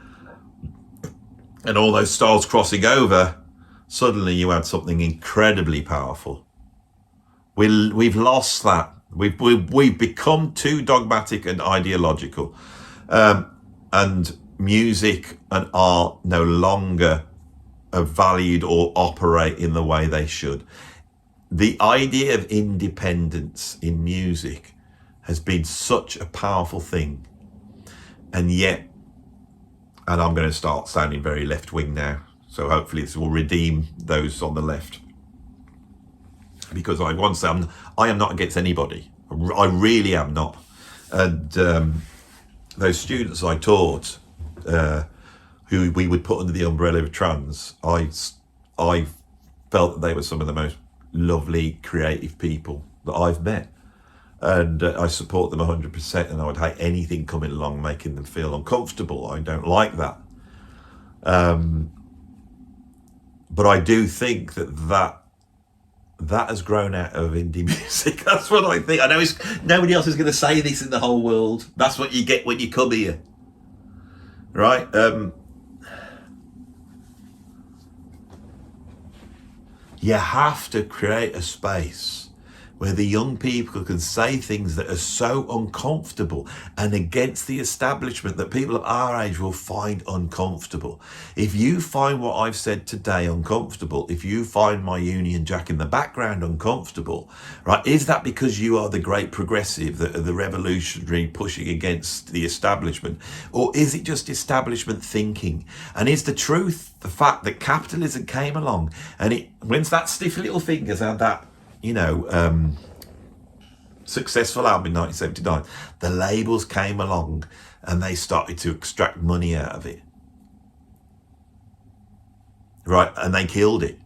and all those styles crossing over, suddenly you had something incredibly powerful. We've lost that. We've become too dogmatic and ideological. And music and art no longer are valued or operate in the way they should. The idea of independence in music has been such a powerful thing, and yet, and I'm going to start sounding very left-wing now, so hopefully this will redeem those on the left, because I want to say I am not against anybody. I really am not. And those students I taught, who we would put under the umbrella of trans, I felt that they were some of the most lovely, creative people that I've met. And I support them 100%, and I would hate anything coming along making them feel uncomfortable. I don't like that. But I do think that has grown out of indie music. That's what I think. I know nobody else is going to say this in the whole world. That's what you get when you come here, right? You have to create a space where the young people can say things that are so uncomfortable and against the establishment that people of our age will find uncomfortable. If you find what I've said today uncomfortable, if you find my Union Jack in the background uncomfortable, right, is that because you are the great progressive, the revolutionary pushing against the establishment? Or is it just establishment thinking? And is the truth the fact that capitalism came along and it wins that stiff little fingers and that, successful album in 1979, the labels came along and they started to extract money out of it, right? And they killed it.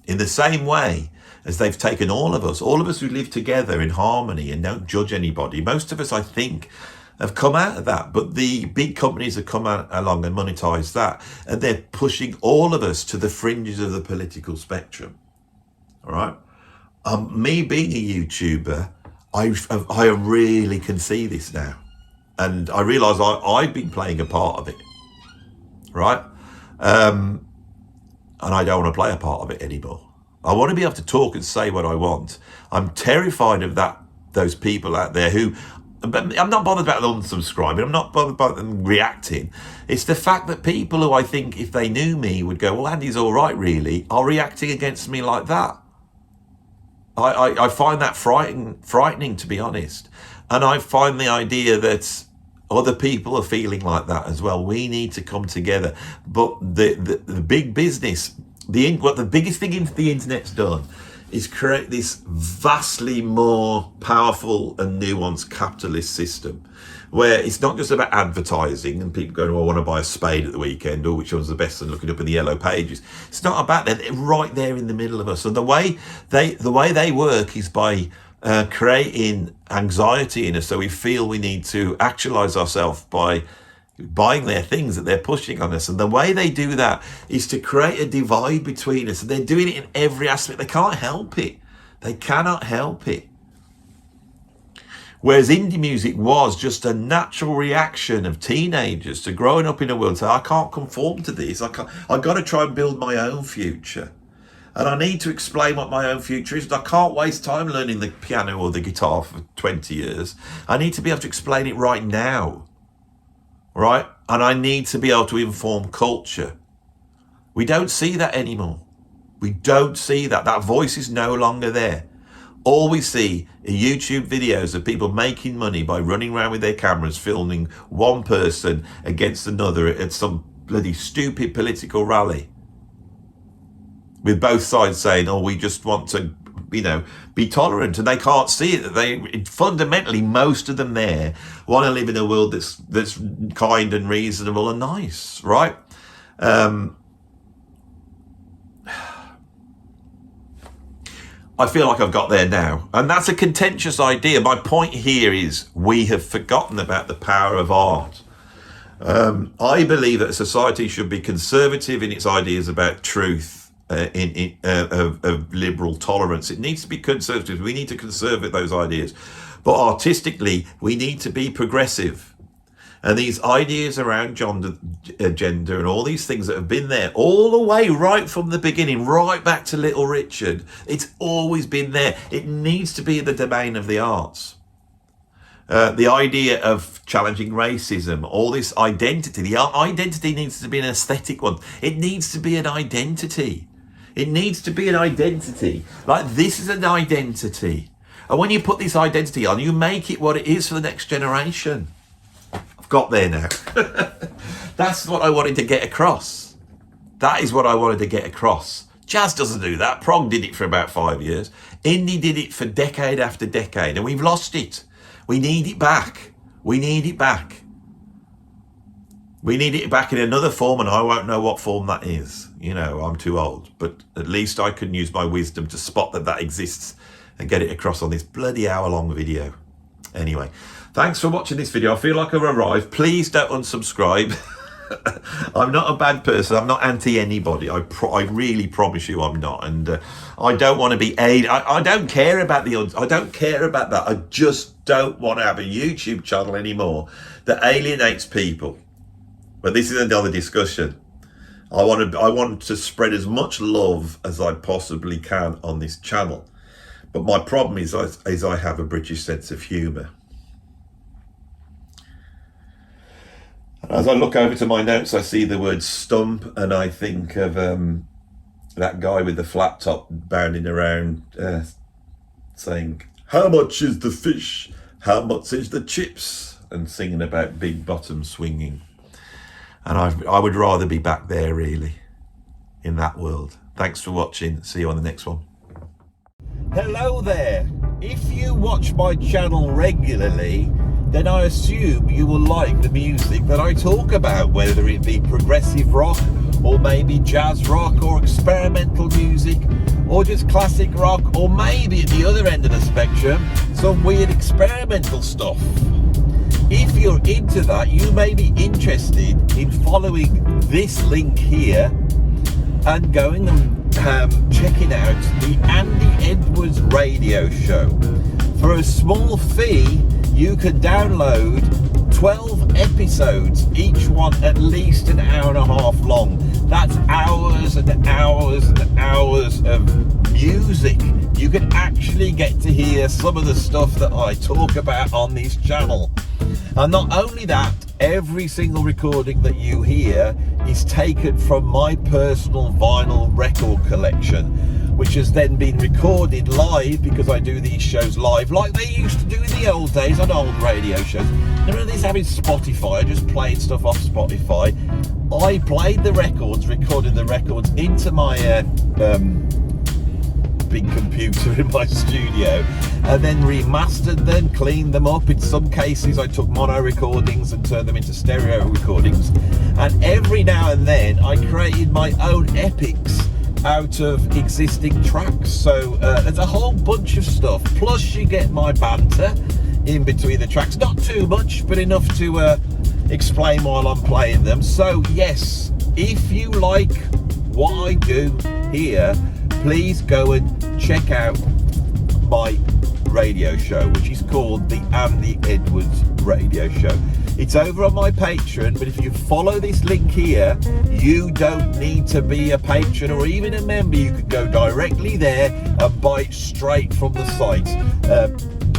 In the same way as they've taken all of us who live together in harmony and don't judge anybody. Most of us, I think, have come out of that, but the big companies have come along and monetized that, and they're pushing all of us to the fringes of the political spectrum. All right. Me being a YouTuber, I really can see this now, and I realise I've been playing a part of it, right? And I don't want to play a part of it anymore. I want to be able to talk and say what I want. I'm terrified of those people out there who, I'm not bothered about them unsubscribing. I'm not bothered about them reacting. It's the fact that people who I think, if they knew me, would go, well, Andy's all right, really, are reacting against me like that. I find that frightening, to be honest. And I find the idea that other people are feeling like that as well. We need to come together. But the big business, what the biggest thing the internet's done is create this vastly more powerful and nuanced capitalist system where it's not just about advertising and people going, oh, I want to buy a spade at the weekend, or which one's the best, and looking up in the yellow pages. It's not about that. They're right there in the middle of us. And the way they work is by creating anxiety in us, so we feel we need to actualize ourselves by buying their things that they're pushing on us. And the way they do that is to create a divide between us, and they're doing it in every aspect. They can't help it. They cannot help it. Whereas indie music was just a natural reaction of teenagers to growing up in a world, so I can't conform to this. I've got to try and build my own future. And I need to explain what my own future is. I can't waste time learning the piano or the guitar for 20 years. I need to be able to explain it right now. Right? And I need to be able to inform culture. We don't see that anymore. We don't see that. That voice is no longer there. All we see are YouTube videos of people making money by running around with their cameras, filming one person against another at some bloody stupid political rally. With both sides saying, oh, we just want to, be tolerant. And they can't see it. That fundamentally, most of them there want to live in a world that's kind and reasonable and nice, right? I feel like I've got there now. And that's a contentious idea. My point here is we have forgotten about the power of art. I believe that a society should be conservative in its ideas about truth, of liberal tolerance. It needs to be conservative. We need to conserve those ideas. But artistically, we need to be progressive. And these ideas around gender and all these things that have been there all the way right from the beginning, right back to Little Richard, it's always been there. It needs to be in the domain of the arts. The idea of challenging racism, all this identity. The identity needs to be an aesthetic one. It needs to be an identity. It needs to be an identity. Like, this is an identity. And when you put this identity on, you make it what it is for the next generation. I've got there now. That's what I wanted to get across. That is what I wanted to get across. Jazz doesn't do that. Prog did it for about 5 years. Indie did it for decade after decade, and we've lost it. We need it back. We need it back. We need it back in another form, and I won't know what form that is. You know, I'm too old, but at least I can use my wisdom to spot that that exists and get it across on this bloody hour-long video. Anyway, thanks for watching this video. I feel like I've arrived. Please don't unsubscribe. I'm not a bad person. I'm not anti anybody. I really promise you I'm not. And I don't want to be I don't care about I don't care about that. I just don't want to have a YouTube channel anymore that alienates people. But this is another discussion. I want to spread as much love as I possibly can on this channel. But my problem is I have a British sense of humour. As I look over to my notes, I see the word stump, and I think of that guy with the flat top bounding around saying, "How much is the fish? How much is the chips?" and singing about big bottom swinging. And I would rather be back there, really, in that world. Thanks for watching. See you on the next one. Hello there. If you watch my channel regularly, then I assume you will like the music that I talk about, whether it be progressive rock, or maybe jazz rock, or experimental music, or just classic rock, or maybe at the other end of the spectrum, some weird experimental stuff. If you're into that, you may be interested in following this link here and going and checking out the Andy Edwards radio show. For a small fee, you can download 12 episodes, each one at least an hour and a half long. That's hours and hours and hours of music. You can actually get to hear some of the stuff that I talk about on this channel. And not only that, every single recording that you hear is taken from my personal vinyl record collection, which has then been recorded live, because I do these shows live like they used to do in the old days on old radio shows. None of this having Spotify, I just played stuff off Spotify. I played the records, recorded the records into my big computer in my studio, and then remastered them, cleaned them up. In some cases I took mono recordings and turned them into stereo recordings, and every now and then I created my own epics out of existing tracks. So there's a whole bunch of stuff, plus you get my banter in between the tracks, not too much but enough to explain while I'm playing them. So yes, if you like what I do here, please go and check out my radio show, which is called the Andy Edwards Radio Show. It's over on my Patreon, but if you follow this link here, you don't need to be a patron or even a member. You could go directly there and buy it straight from the site.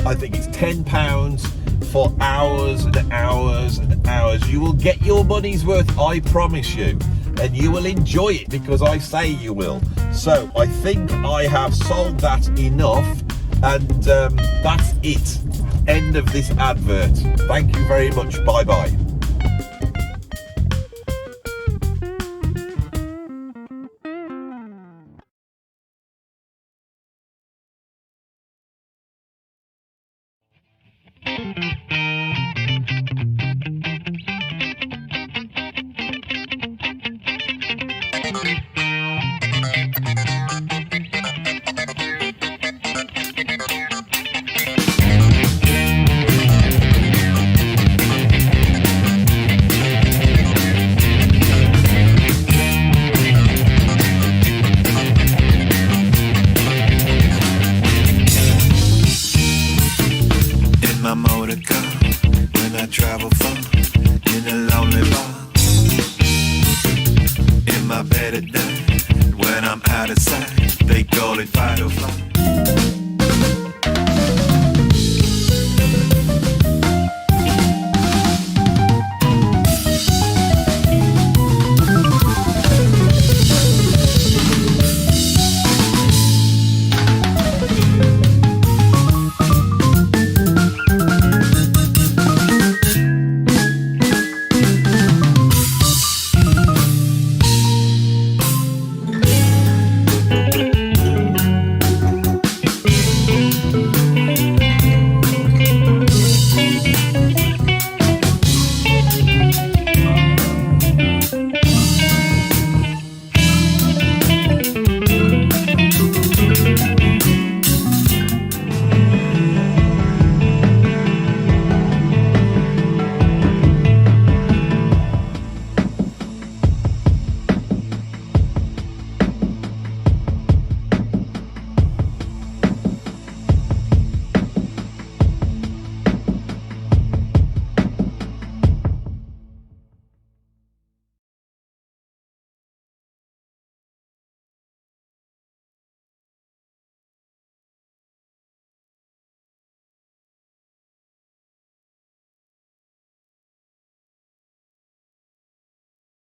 I think it's £10 for hours and hours and hours. You will get your money's worth, I promise you, and you will enjoy it because I say you will. So I think I have sold that enough, and that's it. End of this advert. Thank you very much. Bye bye. Thank you.